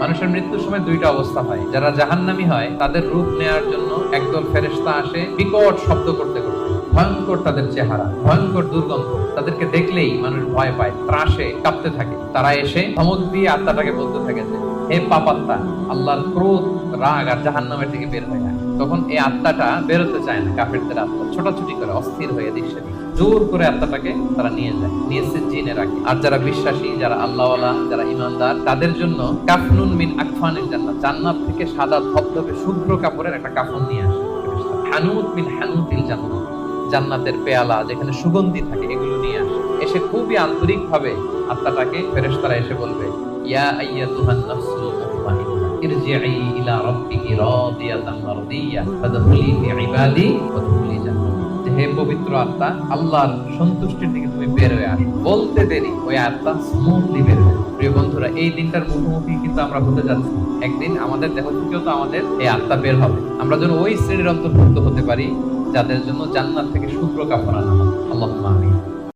মানুষের মৃত্যুর সময় দুইটা অবস্থা হয়। যারা জাহান্নামী হয় তাদের রূপ নেয়ার জন্য একদল ফেরেশতা আসে বিকট শব্দ করতে করতে। ভয়ঙ্কর তাদের চেহারা, ভয়ঙ্কর দুর্গন্ধ, তাদেরকে দেখলেই মানুষ ভয় পায়, ত্রাসে কাঁপতে থাকে। তারা এসে ধমক দিয়ে আত্মাটাকে বলতে থাকে যে, হে পাপাত্মা, আল্লাহর ক্রোধ, রাগ আর জাহান্নামের থেকে বের হয়ে যায়। তখন এই আত্মাটা বেরোতে চায় না, কাফেরদের আত্মা ছোটাছুটি করে অস্থির হয়ে দৃশ্যে জোর করে আত্মাটাকে তারা নিয়ে যায়, নিয়ে জিনে রাখে। আর যারা বিশ্বাসী, যারা আল্লাহওয়ালা, যারা ইমানদার, তাদের জন্য কাফনুন মিন আকফানিল জান্নাত, জান্নাত থেকে সাদা ধবধবে শুভ্র কাপড়ের একটা কাফন নিয়ে আসে। হানুত মিন হানুতিল জান্নাত, জান্নাতের পেয়ালা যেখানে সুগন্ধি থাকে, এগুলো নিয়ে আসে। এসে খুবই আন্তরিক ভাবে আত্মাটাকে ফেরেশতারা এসে বলবে, ইয়া আইয়াতুহান নাফসুল মুতমাইন্নাহ ইরজিই ইলা রাব্বিকি রাদিয়াতান মারদিয়া ফাদখুলি ফি ইবাদি ওয়াদখুলি জান্নাতি। হে পবিত্র আত্মা, আল্লাহর সন্তুষ্টির দিকে তুমি বের হয়ে আসো। বলতে দেরি ওই আত্মা স্মুথলি বের হয়ে। প্রিয় বন্ধুরা, এই দিনটার মুখোমুখি কিন্তু আমরা হতে যাচ্ছি। একদিন আমাদের দেহ থেকেও তো আমাদের এই আত্মা বের হবে। আমরা যেন ওই শ্রেণীর অন্তর্ভুক্ত হতে পারি যাদের জন্য জান্নাত থেকে শুভ্র কাপড় আনা হবে। আল্লাহুম্মা আমিন।